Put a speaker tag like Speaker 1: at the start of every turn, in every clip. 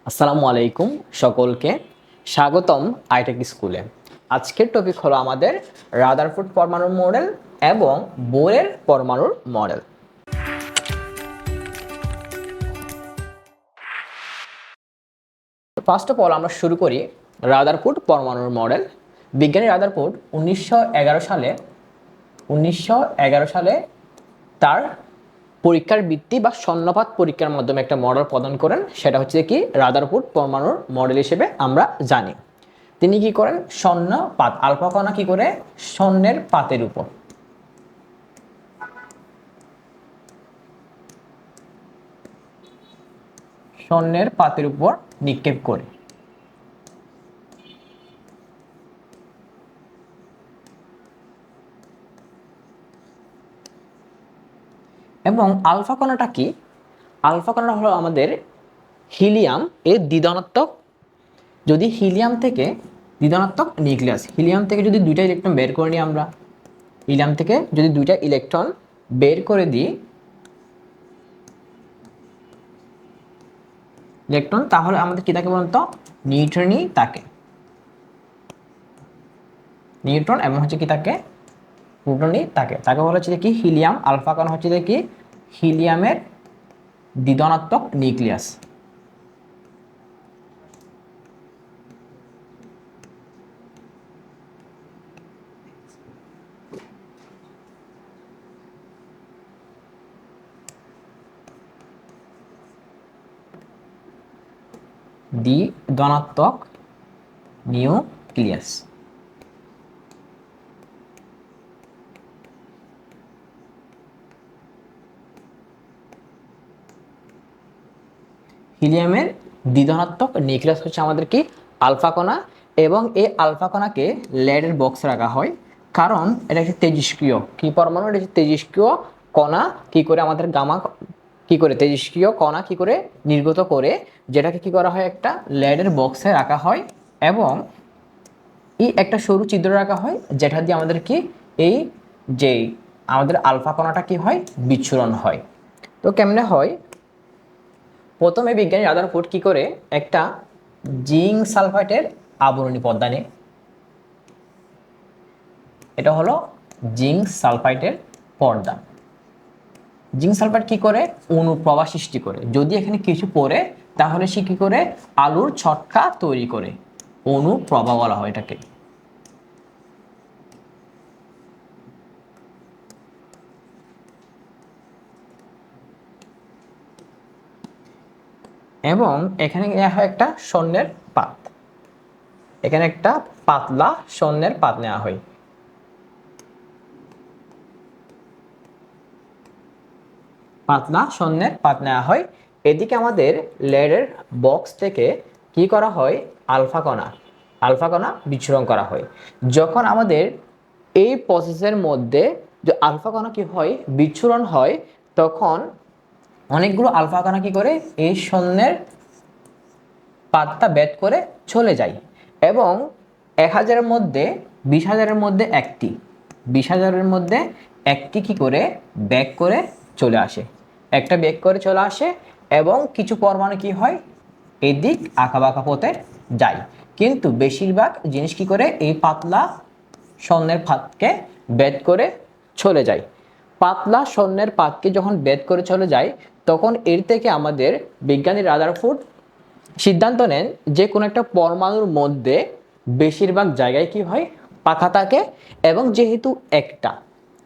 Speaker 1: আসসালামু আলাইকুম সকলকে স্বাগতম আইটেক স্কুলে। আজকের টপিক হলো আমাদের রাদারফোর্ড পরমাণুর মডেল এবং বোরের পরমাণুর মডেল। ফার্স্ট অফ অল আমরা শুরু করি রাদারফোর্ড পরমাণুর মডেল। বিজ্ঞানী রাদারফোর্ড 1911 সালে তার পরীক্ষার ভিত্তি বা শূন্যপাত পরীক্ষার মাধ্যমে একটা মডেল প্রদান করেন, সেটা হচ্ছে কি রাদারফোর্ড পরমাণুর মডেল হিসেবে আমরা জানি। তিনি কি করেন, শূন্যপাত আলফা কণা কি করে শূন্যের পাতের উপর নিক্ষেপ করে এবং আলফা কণাটা কি, আলফা কণাটা হলো আমাদের হিলিয়াম এর দ্বিধনাত্মক। যদি হিলিয়াম থেকে দ্বিধনাত্মক নিউক্লিয়াস, হিলিয়াম থেকে যদি দুইটা ইলেকট্রন বের করে নিই আমরা, হিলিয়াম থেকে যদি দুইটা ইলেকট্রন বের করে দিই ইলেকট্রন, তাহলে আমাদের কি থাকে বলতো, নিউট্রনই থাকে, নিউট্রন এবং হচ্ছে কি থাকে প্রোটনই থাকে। তাকে বলা হচ্ছে কি হিলিয়াম। আলফা কণা হচ্ছে কি হিলিয়ামের দ্বিধনাত্মক নিউক্লিয়াস। দ্বিধনাত্মক নিউক্লিয়াস। হিলিয়ামের দ্বিধনাত্মক নিউক্লিয়াস হচ্ছে আমাদের কি আলফা কণা, এবং এই আলফা কণাকে লেডের বক্সে রাখা হয়, কারণ এটা একটি তেজস্ক্রিয় কি পরমাণু, এটা তেজস্ক্রিয় কণা কি করে আমাদের গামা কি করে তেজস্ক্রিয় কণা কি করে নির্গত করে, যেটাকে কি করা হয় একটা লেডের বক্সে রাখা হয় এবং এই একটা সরু ছিদ্র রাখা হয়, যেটা দিয়ে আমাদের কি এই যে আমাদের আলফা কণাটা কি হয় বিচ্ছুরণ হয়। তো কেমনে হয়, প্রথমে বিজ্ঞানী রাদারফোর্ড কি করে একটা জিঙ্ক সালফাইটের আবরণী পর্দা নেয়। এটা হলো জিঙ্ক সালফাইটের পর্দা। জিঙ্ক সালফাইট কি করে অনুপ্রবাহ সৃষ্টি করে, যদি এখানে কিছু পড়ে তাহলে সে কি করে আলুর ছটকা তৈরি করে, অনুপ্রবাহ বলা হয় এটাকে। এবং এখানে নেওয়া হয় একটা স্বর্ণের পাত, এখানে একটা পাতলা স্বর্ণের পাত নেওয়া হয়। পাতলা স্বর্ণের পাত নেওয়া হয়। এদিকে আমাদের লেডের বক্স থেকে কি করা হয়, আলফা কণা বিচ্ছুরণ করা হয়। যখন আমাদের এই প্রসেসের মধ্যে যে আলফা কণা কি হয় বিচ্ছুরণ হয়, তখন অনেকগুলো আলফা কণা কি করে এই স্বর্ণের পাতটা ভেদ করে চলে যায় এবং 1000-এর মধ্যে 20,000-এর মধ্যে একটি 20,000-এর মধ্যে একটি কি করে ব্যাক করে চলে আসে, একটা ব্যাক করে চলে আসে এবং কিছু পরমাণু কি হয় এদিক আঁকাবাঁকা পথে যায়। কিন্তু বেশিরভাগ জিনিস কি করে এই পাতলা স্বর্ণের পাতকে ভেদ করে চলে যায়। পাতলা স্বর্ণের পাতকে যখন ভেদ করে চলে যায়, তখন এর থেকে আমাদের বিজ্ঞানী রাদারফোর্ড সিদ্ধান্ত নেন যে কোনো একটা পরমাণুর মধ্যে বেশিরভাগ জায়গায় কি হয় পাখা থাকে, এবং যেহেতু একটা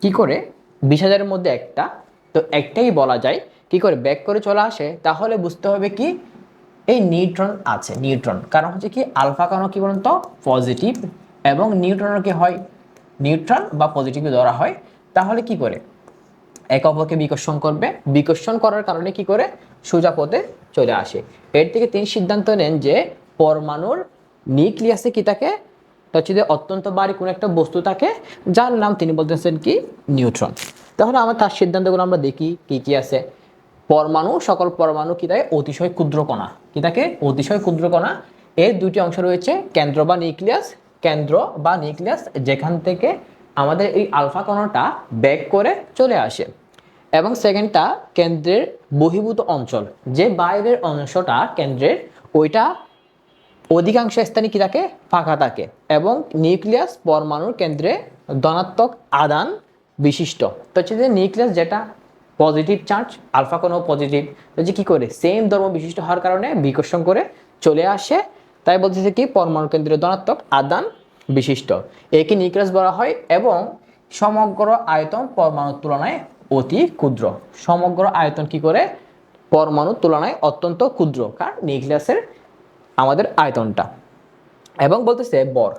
Speaker 1: কি করে 20,000-এর মধ্যে একটা, তো একটাই বলা যায় কি করে ব্যাক করে চলে আসে, তাহলে বুঝতে হবে কি এই নিউট্রন আছে, নিউট্রন কারণ হচ্ছে কি আলফা কণা কি বলুন তো পজিটিভ, এবং নিউট্রনের কি হয় নিউট্রন বা পজিটিভ ধরা হয়, তাহলে কি করে একে অপরকে বিকর্ষণ করবে, বিকর্ষণ করার কারণে কি করে সোজা পথে চলে আসে। এর থেকে তিনি সিদ্ধান্ত নেন যে পরমাণুর নিউক্লিয়াসে কি থাকে, হচ্ছে যে অত্যন্ত ভারী কোনো একটা বস্তু থাকে, যার নাম তিনি বলতেছেন কি নিউট্রন। তাহলে আমরা তার সিদ্ধান্তগুলো আমরা দেখি কি কি আছে। পরমাণু, সকল পরমাণু কি থাকে অতিশয় ক্ষুদ্র কণা, কি থাকে অতিশয় ক্ষুদ্র কণা। এর দুটি অংশ রয়েছে, কেন্দ্র বা নিউক্লিয়াস, কেন্দ্র বা নিউক্লিয়াস যেখান থেকে আমাদের এই আলফা কণাটা ব্যাক করে চলে আসে, এবং সেকেন্ডটা কেন্দ্রের বহির্ভূত অঞ্চল, যে বাইরের অংশটা কেন্দ্রের ওইটা অধিকাংশ স্থানে কি থাকে, ফাঁকা থাকে, এবং নিউক্লিয়াস পরমাণুর কেন্দ্রে ধনাত্মক আধান বিশিষ্ট। তো হচ্ছে যে নিউক্লিয়াস যেটা পজিটিভ চার্জ, আলফা কোনো পজিটিভ, তো যে কি করে সেম ধর্ম বিশিষ্ট হওয়ার কারণে বিকর্ষণ করে চলে আসে, তাই বলতেছে কি পরমাণু কেন্দ্রে ধনাত্মক আদান বিশিষ্ট, একে নিউক্লিয়াস বলা হয়। এবং সমগ্র আয়তন পরমাণুর তুলনায় অতি ক্ষুদ্র। সমগ্র আয়তন কি করে পরমাণুর তুলনায় অত্যন্ত ক্ষুদ্র, কারণ নিউক্লিয়াসের আমাদের আয়তনটা। এবং বলতেছে বর,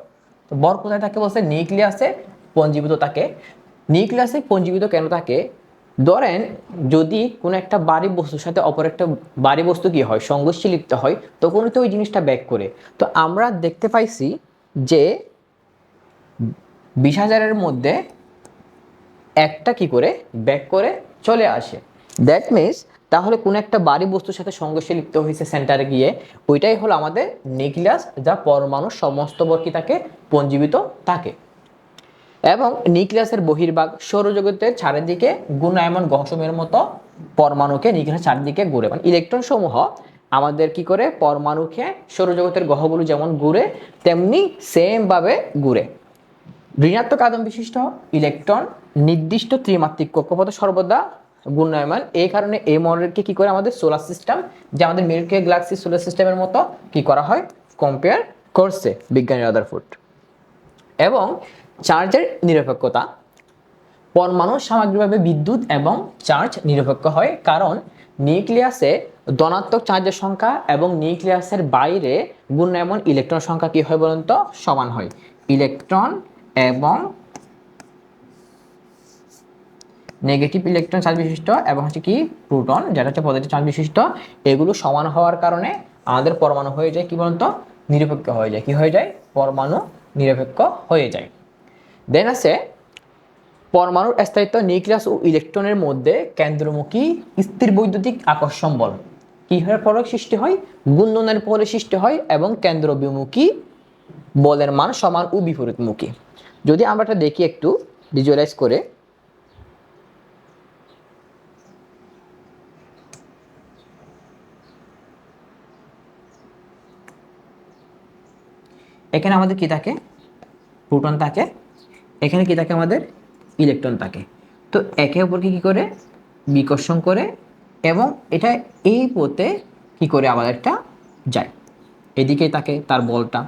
Speaker 1: তো বর কোথায় থাকে বলছে নিউক্লিয়াসে পঞ্জীভূত থাকে। নিউক্লিয়াসে পঞ্জীভূত কেন থাকে, ধরেন যদি কোনো একটা ভারী বস্তুর সাথে অপর একটা ভারী বস্তু কি হয় সংঘর্ষে লিপ্ত হয়, তখনই তো ওই জিনিসটা ব্যাক করে। তো আমরা দেখতে পাইছি যে 20,000-এর মধ্যে একটা কি করে ব্যাক করে চলে আসে। দ্যাট মিনস তাহলে কোনো একটা ভারী বস্তুর সাথে সংঘর্ষে লিপ্ত হয়েছে সেন্টারে গিয়ে, ওইটাই হলো আমাদের নিউক্লিয়াস, যা পরমাণুর সমস্ত বর্কি তাকে পঞ্জীবিত থাকে। এবং নিউক্লিয়াসের বহির্ভাগ সৌরজগতের চারিদিকে ঘূর্ণায়মান গ্রহসমূহের মতো পরমাণুকে নিউক্লিয়াসের চারিদিকে ঘুরে, মানে ইলেকট্রন সমূহ আমাদের কি করে পরমাণুকে সৌরজগতের গ্রহগুলো যেমন ঘুরে তেমনি সেম ভাবে ঘুরে। ঋণাত্মক আধান বিশিষ্ট ইলেকট্রন নির্দিষ্ট ত্রিমাত্রিক কক্ষপথে সর্বদা ঘূর্ণায়মান। এই কারণে এই মডেলকে কি করে আমাদের সোলার সিস্টেম, যে আমাদের মিল্কি ওয়ে গ্যালাক্সি সোলার সিস্টেমের মতো কি করা হয়, কম্পেয়ার করছে বিজ্ঞানী রাদারফোর্ড। এবং চার্জের নিরপেক্ষতা, পরমাণু সামগ্রিকভাবে বিদ্যুৎ এবং চার্জ নিরপেক্ষ হয়, কারণ নিউক্লিয়াসে ধনাত্মক চার্জের সংখ্যা এবং নিউক্লিয়াসের বাইরে ঘূর্ণায়মান ইলেকট্রন সংখ্যা কি হয় বলুন তো, সমান হয়। ইলেকট্রন এবং নেগেটিভ ইলেকট্রন চার্জ বিশিষ্ট এবং হচ্ছে কি প্রোটন যেটা হচ্ছে পজিটিভ চার্জ বিশিষ্ট, এগুলো সমান হওয়ার কারণে আমাদের পরমাণু হয়ে যায় কি বলুন তো, নিরপেক্ষ হয়ে যায়। কি হয়ে যায়, পরমাণু নিরপেক্ষ হয়ে যায়। দেন আছে পরমাণুর স্থায়িত্ব, নিউক্লিয়াস ও ইলেকট্রনের মধ্যে কেন্দ্রমুখী স্থির বৈদ্যুতিক আকর্ষণ বল কি হওয়ার ফলে সৃষ্টি হয়, গুণনের ফলে সৃষ্টি হয়, এবং কেন্দ্র বিমুখী বলের মান সমান ও বিপরীতমুখী। যদি আমরা এটা দেখি একটু ভিজুয়ালাইজ করে, এখানে আমাদের কি থাকে, প্রোটন থাকে, এখানে কি থাকে আমাদের ইলেকট্রন থাকে। তো একে অপরকে কি করে বিকর্ষণ করে, এবং এটা এই পথে কি করে আমাদের একটা যায়, এদিকেই থাকে তার বলটা।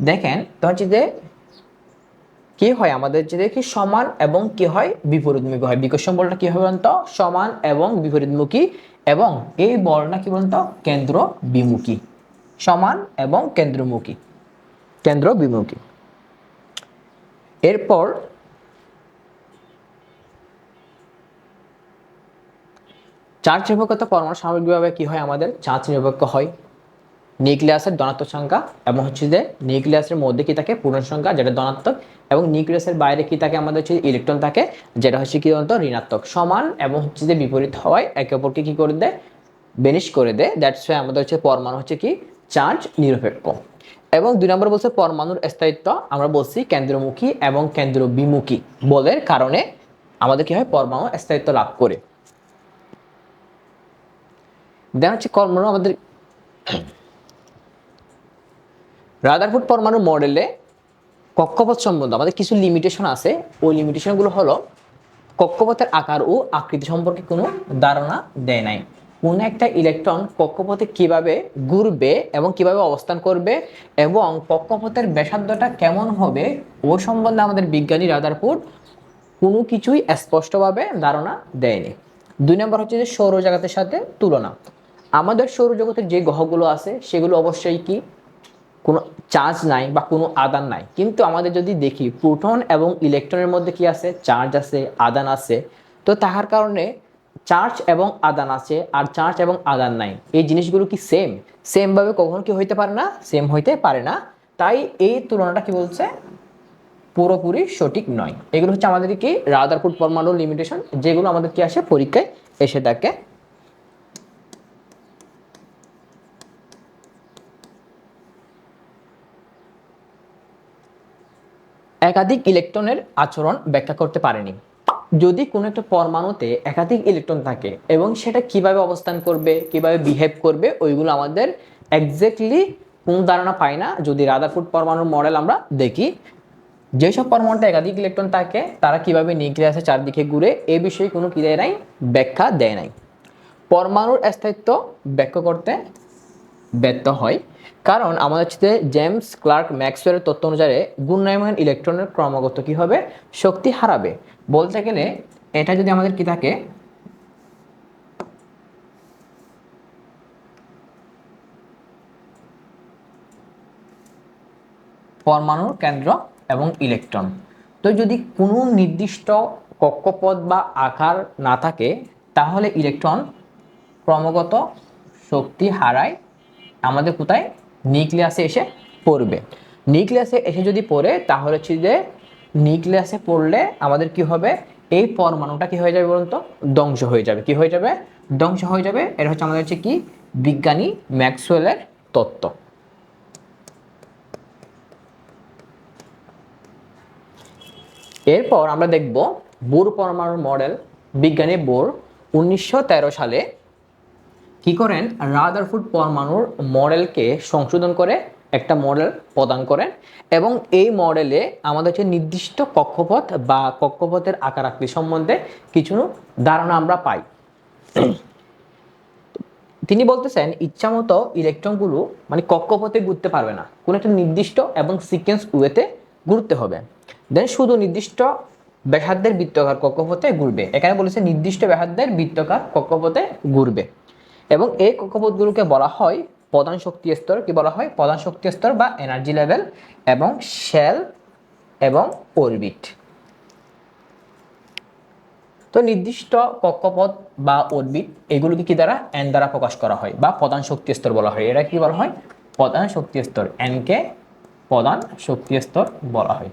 Speaker 1: দেখেন তো হচ্ছে যে কি হয় আমাদের যে দেখি সমান এবং কি হয় বিপরীতমুখী হয়। বিকর্ষণ বলটা কি হবে বলতো, সমান এবং বিপরীতমুখী, এবং এই বলটা কি বলতো কেন্দ্র বিমুখী। সমান এবং কেন্দ্রমুখী, কেন্দ্র বিমুখী। এরপর চার্জ নিরপেক্ষতা, পরমাণু সামগ্রিকভাবে কি হয় আমাদের চার্জ নিরপেক্ষ হয়। নিউক্লিয়াসের ধনাত্মক সংখ্যা এবং হচ্ছে যে নিউক্লিয়াসের মধ্যে কি থাকে পূর্ণ সংখ্যা যেটা ধনাত্মক, এবং নিউক্লিয়াসের বাইরে কি থাকে আমাদের হচ্ছে ইলেকট্রন থাকে যেটা হচ্ছে কি বলতো ঋণাত্মক। সমান এবং হচ্ছে যে বিপরীত হওয়ায় একে অপরকে কি করে দেয়, বেনিশ করে দেয়। দ্যাটস ওয়াই আমাদের হচ্ছে পরমাণু হচ্ছে কি চার্জ নিরপেক্ষ। এবং 2 নম্বর বলছে পরমাণুর স্থায়িত্ব, আমরা বলছি কেন্দ্রমুখী এবং কেন্দ্র বিমুখী বলের কারণে আমাদের কি হয় পরমাণু স্থায়িত্ব লাভ করে। দেন হচ্ছে পরমাণু আমাদের রাদারফোর্ড পরমাণু মডেলে কক্ষপথ সম্বন্ধে আমাদের কিছু লিমিটেশন আছে। ওই লিমিটেশনগুলো হলো কক্ষপথের আকার ও আকৃতি সম্পর্কে কোনো ধারণা দেয় নাই। কোন একটা ইলেকট্রন কক্ষপথে কিভাবে ঘুরবে এবং কিভাবে অবস্থান করবে এবং কক্ষপথের ব্যাসার্ধটা কেমন হবে ও সম্বন্ধে আমাদের বিজ্ঞানী রাদারফোর্ড কোনো কিছুই স্পষ্টভাবে ধারণা দেয়নি। 2 নম্বর হচ্ছে যে সৌরজগতের সাথে তুলনা। আমাদের সৌরজগতের যে গ্রহগুলো আছে সেগুলো অবশ্যই কি কোনো চার্জ নাই বা কোনো আদান নাই, কিন্তু আমাদের যদি দেখি প্রোটন এবং ইলেকট্রনের মধ্যে কি আছে, চার্জ আছে, আদান আছে। তো তাহার কারণে চার্জ এবং আদান আছে আর চার্জ এবং আদান নাই, এই জিনিসগুলো কি সেম ভাবে কখনো কি হইতে পারে না, সেম হইতে পারে না। তাই এই তুলনাটা কি বলছে পুরোপুরি সঠিক নয়। এগুলো হচ্ছে আমাদের কি রাদারফোর্ড পরমাণু লিমিটেশন, যেগুলো আমাদের কি আসে পরীক্ষায় এসে থাকে। একাধিক ইলেকট্রনের আচরণ ব্যাখ্যা করতে পারেনি। যদি কোনো একটা পরমাণুতে একাধিক ইলেকট্রন থাকে এবং সেটা কিভাবে অবস্থান করবে, কিভাবে বিহেভ করবে, ওইগুলো আমাদের এক্স্যাক্টলি কোন ধারণা পাই না যদি রাদারফোর্ড পরমাণুর মডেল আমরা দেখি। যেসব পরমাণুতে একাধিক ইলেকট্রন থাকে তারা কিভাবে নিউক্লিয়াসের চারদিকে ঘুরে এ বিষয়ে কোনো কি দেয় নাই, ব্যাখ্যা দেয় নাই। পরমাণুর স্থায়িত্ব ব্যাখ্যা করতে ব্যর্থ হয়, কারণ আমাদের হচ্ছে জেমস ক্লার্ক ম্যাক্সওয়েলের তত্ত্ব অনুসারে ঘূর্ণায়মান ইলেকট্রনের ক্রমাগত কি হবে, শক্তি হারাবে। বলতে গেলে এটা যদি আমাদের কি থাকে, পরমাণুর কেন্দ্র এবং ইলেকট্রন, তো যদি কোনো নির্দিষ্ট কক্ষপথ বা আকার না থাকে তাহলে ইলেকট্রন ক্রমাগত শক্তি হারায় আমাদের কোথায়, নিউক্লিয়াসে এসে পড়বে। নিউক্লিয়াসে এসে যদি পড়ে তাহলে হচ্ছে যে নিউক্লিয়াসে পড়লে আমাদের কি হবে, এই পরমাণুটা কি হয়ে যাবে বলুন তো, ধ্বংস হয়ে যাবে। কি হয়ে যাবে, ধ্বংস হয়ে যাবে। এটা হচ্ছে আমাদের হচ্ছে কি বিজ্ঞানী ম্যাক্সওয়েলের তত্ত্ব। এরপর আমরা দেখব বোর পরমাণুর মডেল। বিজ্ঞানী বোর 1913 সালে কি করেন, রাদারফোর্ড পরমাণুর মডেলকে সংশোধন করে একটা মডেল প্রদান করেন এবং এই মডেলে আমাদের হচ্ছে নির্দিষ্ট কক্ষপথ বা কক্ষপথের আকার আকৃতি সম্বন্ধে কিছু ধারণা আমরা পাই। তিনি বলতেছেন ইচ্ছামতো ইলেকট্রনগুলো মানে কক্ষপথে ঘুরতে পারবে না, কোনো একটা নির্দিষ্ট এবং সিকোয়েন্স ওয়েতে ঘুরতে হবে। দেন শুধু নির্দিষ্ট ব্যাসার্ধের বৃত্তাকার কক্ষপথে ঘুরবে। এখানে বলেছে নির্দিষ্ট ব্যাসার্ধের বৃত্তাকার কক্ষপথে ঘুরবে এবং এই কক্ষপথগুলোকে বলা হয় প্রধান শক্তি স্তর। কি বলা হয়, প্রধান শক্তি স্তর বা এনার্জি লেভেল, এবং শেল এবং অরবিট। তো নির্দিষ্ট কক্ষপথ বা অরবিট এগুলোকে কি দ্বারা, এন দ্বারা প্রকাশ করা হয় বা প্রধান শক্তি স্তর বলা হয়। এটা কি বলা হয়, প্রধান শক্তি স্তর। এন কে প্রধান শক্তি স্তর বলা হয়।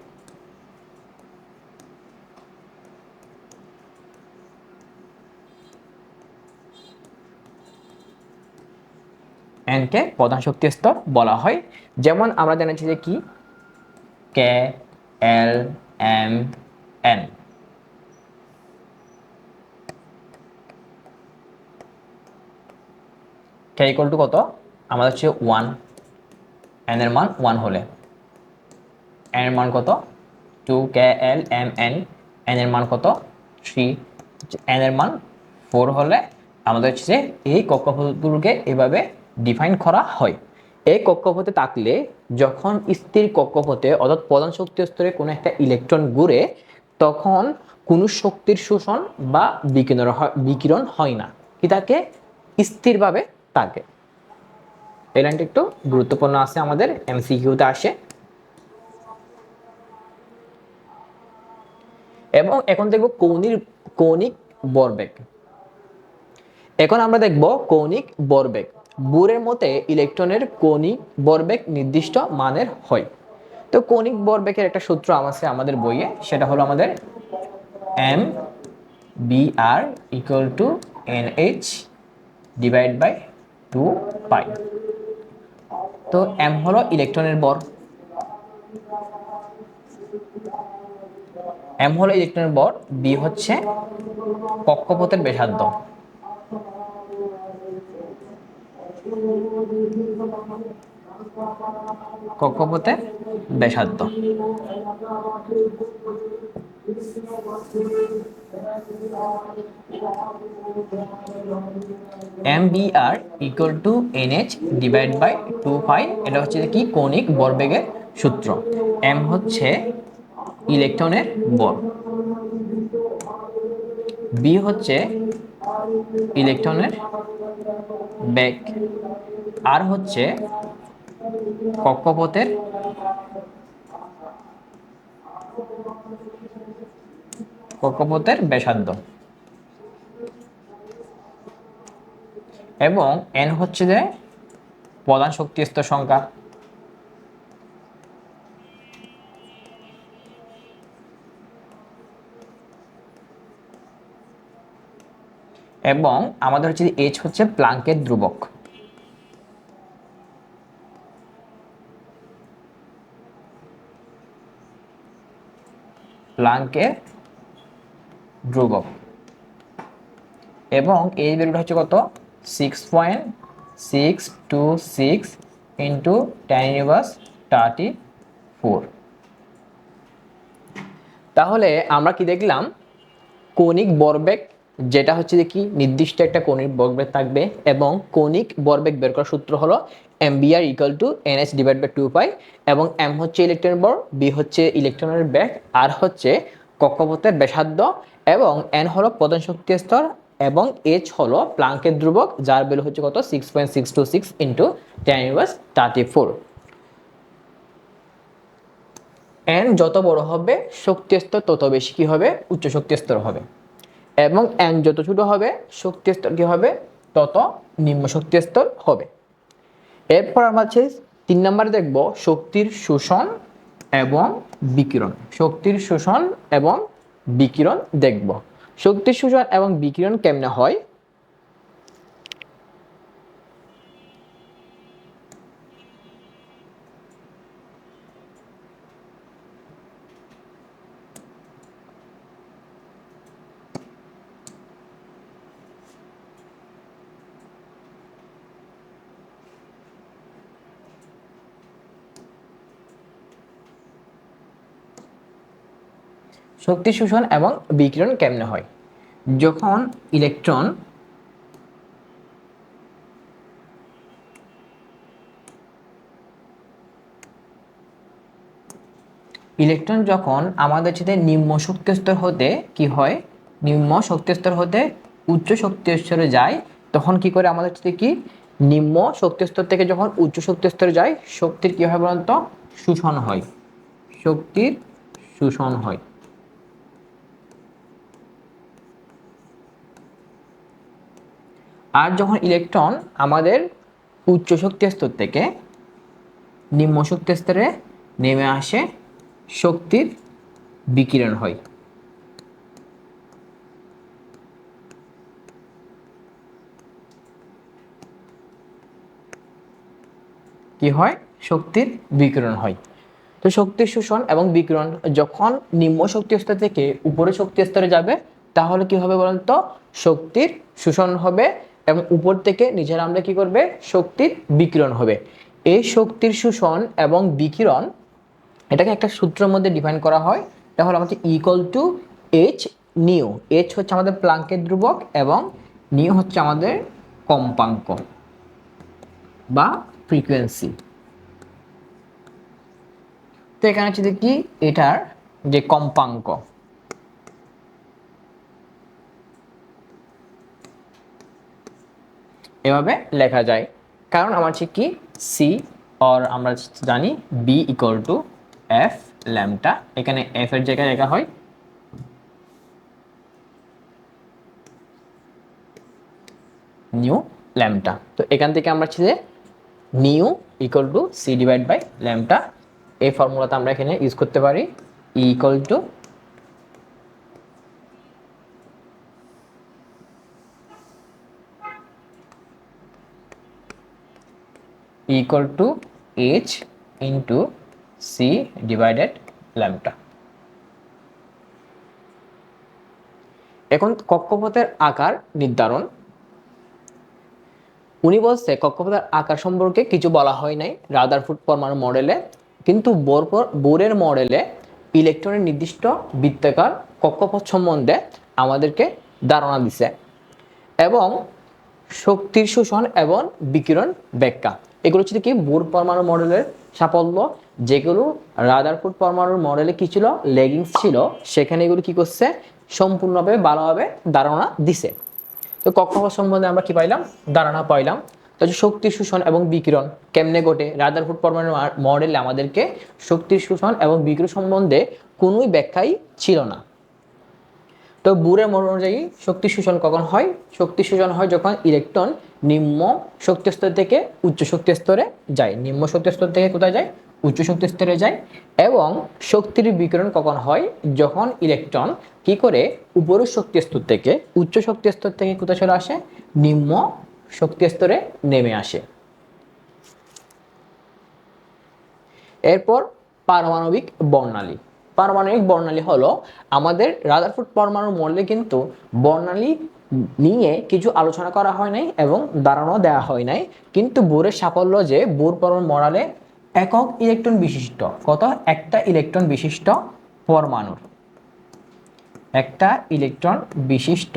Speaker 1: এন কে প্রধান শক্তি স্তর বলা হয়। যেমন আমরা জানাচ্ছি যে কি K, L, M, N. K equal to কত, আমাদের হচ্ছে 1, এন এর মান 1 হলে। এন এর মান কত 2, কে এল এম এন। এন এর মান কত 3, এন এর মান 4 হলে আমাদের হচ্ছে এই কক্ষপথগুলোকে এভাবে ডিফাইন করা হয়। এই কক্ষপথে থাকলে যখন স্থির কক্ষপথে অর্থাৎ প্রধান শক্তি স্তরে কোনো একটা ইলেকট্রন ঘুরে তখন কোনো শক্তির শোষণ বা বিকিরণ হয় না, কি তাকে স্থিরভাবে থাকে। এই লাইনটা একটু গুরুত্বপূর্ণ আছে, আমাদের এমসিকিউতে আসে। এবং এখন দেখব কৌণিক ভরবেগ। এখন আমরা দেখব কৌণিক ভরবেগ। বোরের মতে ইলেকট্রনের কৌণিক ভরবেগ নির্দিষ্ট মানের হয়। তো কৌণিক ভরবেগের একটা সূত্র আছে আমাদের বইয়ে, সেটা হলো আমাদের M V R equal to N H divide by 2 pi. তো এম হলো ইলেকট্রনের ভর, এম হলো ইলেকট্রনের ভর, বি হচ্ছে কক্ষপথের ব্যাসার্ধ, কক্ষপথের ব্যাসার্ধ। M V R equal to N H divide by 2 pi. এটা হচ্ছে কি কৌণিক ভরবেগের সূত্র। এম হচ্ছে ইলেকট্রনের ভর, বি হচ্ছে ইলেকট্রনের বেগ, আর হচ্ছে কক্ষপথের ব্যাসার্ধ, এবং এন হচ্ছে যে প্রধান শক্তি স্তর সংখ্যা। এবং আমাদের হচ্ছে এইচ হচ্ছে প্লাঙ্কের ধ্রুবক। প্লাঙ্কের ধ্রুবক এবং এই ভ্যালুটা হচ্ছে কত 6.0 626 ইন্টু 10⁻34। তাহলে আমরা কি দেখলাম, কৌণিক ভরবেগ যেটা হচ্ছে যে কি নির্দিষ্ট একটা কৌণিক ভরবেগ থাকবে, এবং কৌণিক ভরবেগ বের করার সূত্র হলো mvr = nh/2π, এবং m হচ্ছে ইলেকট্রনের ভর, b হচ্ছে ইলেকট্রনের বেগ, আর হচ্ছে কক্ষপথের ব্যাসার্ধ, এবং n হলো প্রধান শক্তি স্তর, এবং h হলো প্লাঙ্কের ধ্রুবক, যার ভ্যালু হচ্ছে কত 6.626 ইন্টু 10⁻34। n যত বড় হবে শক্তি স্তর তত বেশি কি হবে, উচ্চ শক্তি স্তর হবে, এবং n যত ছোট হবে শক্তি স্তর কি হবে, তত নিম্ন শক্তি স্তর হবে। এরপর আমরা হচ্ছে 3 নম্বরে দেখব শক্তির শোষণ এবং বিকিরণ। শক্তির শোষণ এবং বিকিরণ দেখব। শক্তির শোষণ এবং বিকিরণ কেমনে হয়। শক্তি শোষণ এবং বিকিরণ কেমনে হয়, যখন ইলেকট্রন যখন আমাদের সাথে নিম্ন শক্তি স্তর হতে কি হয়, নিম্ন শক্তি স্তর হতে উচ্চ শক্তি স্তরে যায়, তখন কি করে আমাদের সাথে কি নিম্ন শক্তি স্তর থেকে যখন উচ্চ শক্তি স্তরে যায়, শক্তির কি হয় বলতো, শোষণ হয়। শক্তির শোষণ হয়। আর যখন ইলেকট্রন আমাদের উচ্চ শক্তি স্তর থেকে নিম্ন শক্তি স্তরে নেমে আসে, শক্তির বিকিরণ হয়। কি হয়, শক্তির বিকিরণ হয়। তো শক্তির শোষণ এবং বিকিরণ যখন নিম্ন শক্তি স্তর থেকে উপরের শক্তি স্তরে যাবে, তাহলে কি হবে বলতো, শক্তির শোষণ হবে, এবং উপর থেকে নিচে নামলে কি করবে, শক্তির বিকিরণ হবে। এই শক্তির শোষণ এবং বিকিরণ এটাকে একটা সূত্রের মধ্যে ডিফাইন করা হয়, এটা হলো আমাদের h নিউ। h হচ্ছে আমাদের প্লাঙ্কের ধ্রুবক, এবং নিউ হচ্ছে আমাদের কম্পাঙ্ক বা ফ্রিকোয়েন্সি। তো এখানে হচ্ছে কি এটার যে কম্পাঙ্ক, এভাবে লেখা যায়, কারণ আমার হচ্ছে কি সি, আর আমরা জানি বি ইকুয়াল টু এফ ল্যাম্বটা, এখানে এফ এর জায়গায় লেখা হয় নিউ ল্যাম্বটা। তো এখান থেকে আমরা হচ্ছে nu equal to c divide by ল্যাম্বটা, এই ফর্মুলাটা আমরা এখানে ইউজ করতে পারি। Equal to h into c divided ল্যাম্বটা। এখন কক্ষপথের আকার নির্ধারণ। উনি বলছে কক্ষপথের আকার সম্পর্কে কিছু বলা হয় নাই রাদারফোর্ড পরমাণু মডেলে, কিন্তু বোরের মডেলে ইলেকট্রনের নির্দিষ্ট বৃত্তাকার কক্ষপথ সম্বন্ধে আমাদেরকে ধারণা দিছে, এবং শক্তির শোষণ এবং বিকিরণ ব্যাখ্যা, এগুলো হচ্ছে কি বোর পরমাণু মডেলের সাফল্য। যেগুলো রাদারফোর্ড পরমাণুর মডেলে কি ছিল, লেগিংস ছিল, সেখানে এগুলো কি করছে, সম্পূর্ণভাবে ভালোভাবে ধারণা দিছে। তো কক্ষপথ সম্বন্ধে আমরা কি পাইলাম, ধারণা পাইলাম। তো শক্তির শোষণ এবং বিকিরণ কেমনে ঘটে, রাদারফোর্ড পরমাণু মডেলে আমাদেরকে শক্তির শোষণ এবং বিকিরণ সম্বন্ধে কোনোই ব্যাখ্যাই ছিল না। তো বুরের মডেল অনুযায়ী শক্তি শোষণ কখন হয়, শক্তি শোষণ হয় যখন ইলেকট্রন নিম্ন শক্তি স্তর থেকে উচ্চ শক্তি স্তরে যায়, নিম্ন শক্তি স্তর থেকে কোথায় যায়, উচ্চ শক্তি স্তরে যায়। এবং শক্তির বিকিরণ কখন হয়, যখন ইলেকট্রন কি করে উপরের শক্তি স্তর থেকে উচ্চ শক্তি স্তর থেকে কোথায় চলে আসে, নিম্ন শক্তি স্তরে নেমে আসে। এরপর পারমাণবিক বর্ণালী। পারমাণবিক বর্ণালী হলো আমাদের রাদারফোর্ড পরমাণুর মডেলে কিন্তু বর্ণালী নিয়ে কিছু আলোচনা করা হয় নাই এবং ধারণা দেওয়া হয় নাই, কিন্তু বোরের সাফল্য যে বোর পরমাণু মডেলে একক ইলেকট্রন বিশিষ্ট কত একটা ইলেকট্রন বিশিষ্ট পরমাণুর একটা ইলেকট্রন বিশিষ্ট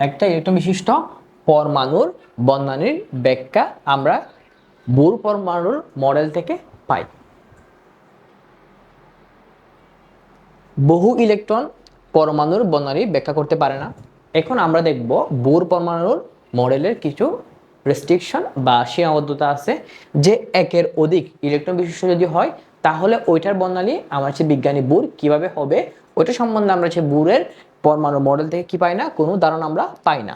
Speaker 1: একটা ইলেকট্রন বিশিষ্ট পরমাণুর বন্ধনের ব্যাখ্যা আমরা বোর পরমাণুর মডেল থেকে পাই। বহু ইলেকট্রন পরমাণুর বন্ধনী ব্যাখ্যা করতে পারে না। এখন আমরা দেখব বোর পরমাণুর মডেলের কিছু রেস্ট্রিকশন বা সীমাবদ্ধতা আছে, যে একের অধিক ইলেকট্রন বিশিষ্ট যদি হয় তাহলে ওইটার বর্ণালী আমার হচ্ছে বিজ্ঞানী বোর কিভাবে হবে ওইটা সম্বন্ধে আমরা হচ্ছে বোরের পরমাণু মডেল থেকে কি পাই না, কোনো ধারণা আমরা পাই না।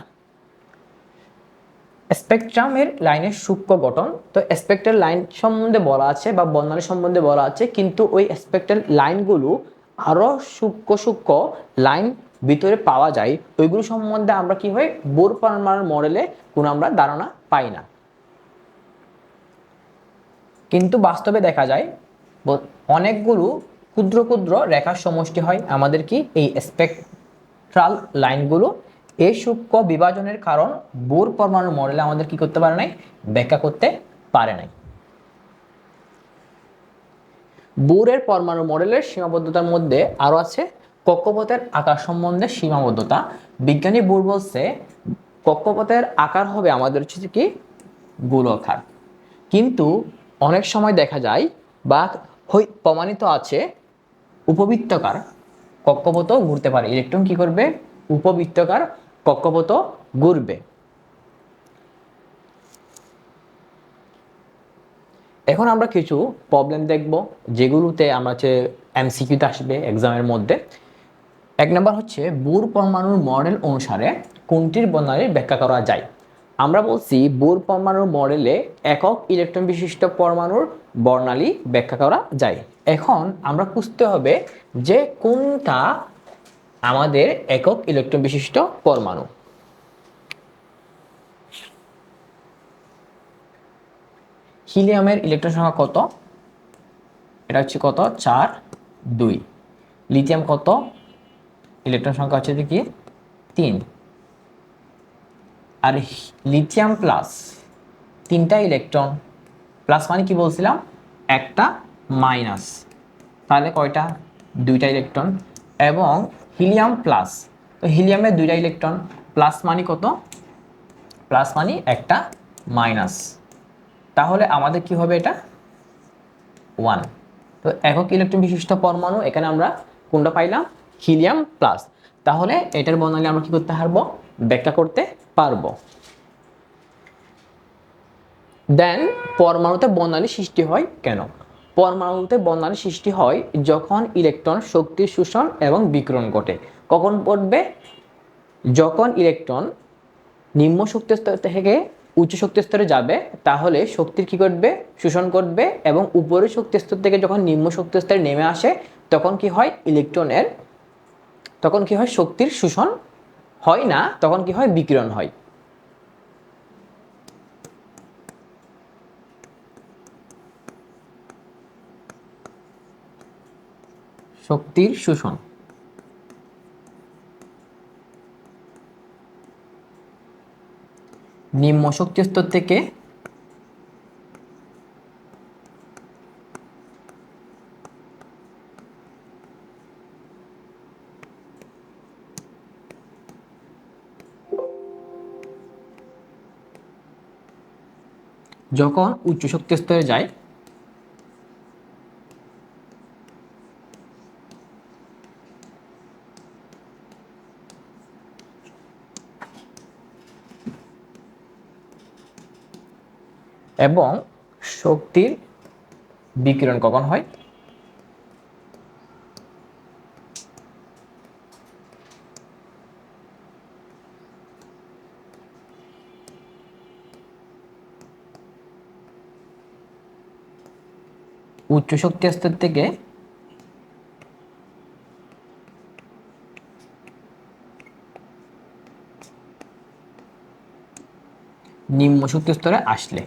Speaker 1: স্পেকট্রামের লাইনের সূক্ষ্ম গঠন, তো স্পেকট্রাল লাইন সম্বন্ধে বলা আছে বা বর্ণালী সম্বন্ধে বলা আছে, কিন্তু ওই স্পেকট্রাল লাইনগুলো আরো সূক্ষ্ম সূক্ষ্ম লাইন ভিতরে পাওয়া যায়, ওইগুলো সম্বন্ধে আমরা কি হয় বোর পরমাণুর মডেলে কোনো আমরা ধারণা পাই না। কিন্তু বাস্তবে দেখা যায় অনেকগুলো ক্ষুদ্র ক্ষুদ্র রেখার সমষ্টি হয় আমাদের কি এই স্পেকট্রাল লাইনগুলো। এই সূক্ষ্ম বিভাজনের কারণ বোর পরমাণু মডেলে আমাদের কি করতে পারে নাই, ব্যাখ্যা করতে পারে নাই। বোরের পরমাণু মডেলের সীমাবদ্ধতার মধ্যে আরো আছে কক্ষপথের আকার সম্বন্ধে সীমাবদ্ধতা। বিজ্ঞানী বোর বলছে কক্ষপথের আকার হবে আমাদের হচ্ছে কি গোলাকার, কিন্তু অনেক সময় দেখা যায় বা প্রমাণিত আছে উপবৃত্তাকার কক্ষপথ ঘুরতে পারে। ইলেকট্রন কি করবে, উপবৃত্তাকার কক্ষপথ ঘুরবে। এখন আমরা কিছু প্রবলেম দেখব যেগুলোতে আমরা হচ্ছে এমসিকিউতে আসবে এক্সামের মধ্যে। এক নম্বর হচ্ছে বোর পরমাণুর মডেল অনুসারে কোনটির বর্ণালীর ব্যাখ্যা করা যায়। আমরা বলছি বোর পরমাণুর মডেলে একক ইলেকট্রন বিশিষ্ট পরমাণুর বর্ণালী ব্যাখ্যা করা যায়। এখন আমরা খুঁজতে হবে যে কোনটা আমাদের একক ইলেকট্রন বিশিষ্ট পরমাণু। হিলিয়ামের ইলেকট্রন সংখ্যা কত, এটা হচ্ছে কত 4 2। লিথিয়াম কত, ইলেকট্রন সংখ্যা হচ্ছে কি 3। আর লিথিয়াম প্লাস 3টা ইলেকট্রন, প্লাস মানে কি বলছিলাম একটা মাইনাস, তাহলে কয়টা 2টা ইলেকট্রন। এবং হিলিয়াম প্লাস, তো হিলিয়ামের 2টা ইলেকট্রন, প্লাস মানে কত, প্লাস মানে একটা মাইনাস, তাহলে আমাদের কি হবে এটা 1। তো একক ইলেকট্রন বিশিষ্ট পরমাণু এখানে আমরা কোনটা পাইলাম, হিলিয়াম প্লাস, তাহলে এটার বর্ণালী আমরা কি করতে পারবো, ব্যাখ্যা করতে পারবো। দেন পরমাণুতে বর্ণালী সৃষ্টি হয় কেন, পরমাণুতে বর্ণালী সৃষ্টি হয় যখন ইলেকট্রন শক্তির শোষণ এবং বিকিরণ ঘটে। কখন ঘটবে, যখন ইলেকট্রন নিম্ন শক্তি স্তর থেকে উচ্চ শক্তি স্তরে যাবে তাহলে শক্তির কি ঘটবে, শোষণ ঘটবে, এবং উপরের শক্তি স্তর থেকে যখন নিম্ন শক্তি স্তরে নেমে আসে তখন কি হয় ইলেকট্রনের, তখন কি হয় শক্তির শোষণ হয় না, তখন কি হয় বিকিরণ হয়। শক্তির শোষণ, নিম্ন শক্তি স্তর থেকে যখন উচ্চ শক্তি স্তরে যায় এবং শক্তির বিকিরণ কখন হয়, উচ্চ শক্তি স্তর থেকে নিম্ন শক্তি স্তরে আসলে।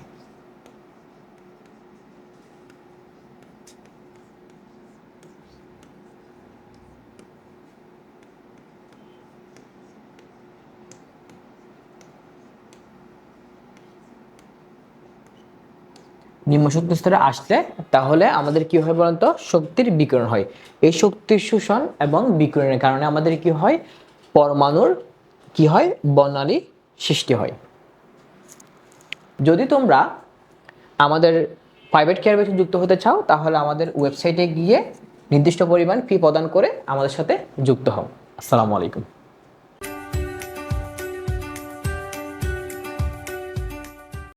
Speaker 1: নিম্ন শক্তি স্তরে আসলে তাহলে আমাদের কি হয় বলুন তো, শক্তির বিকিরণ হয়। এই শক্তির শোষণ এবং বিকিরণের কারণে আমাদের কি হয়, পরমাণুর কি হয়, বর্ণালী সৃষ্টি হয়। যদি তোমরা আমাদের প্রাইভেট কেয়ার ব্যাচে যুক্ত হতে চাও তাহলে আমাদের ওয়েবসাইটে গিয়ে নির্দিষ্ট পরিমাণ ফি প্রদান করে আমাদের সাথে যুক্ত হও। আসসালামু আলাইকুম।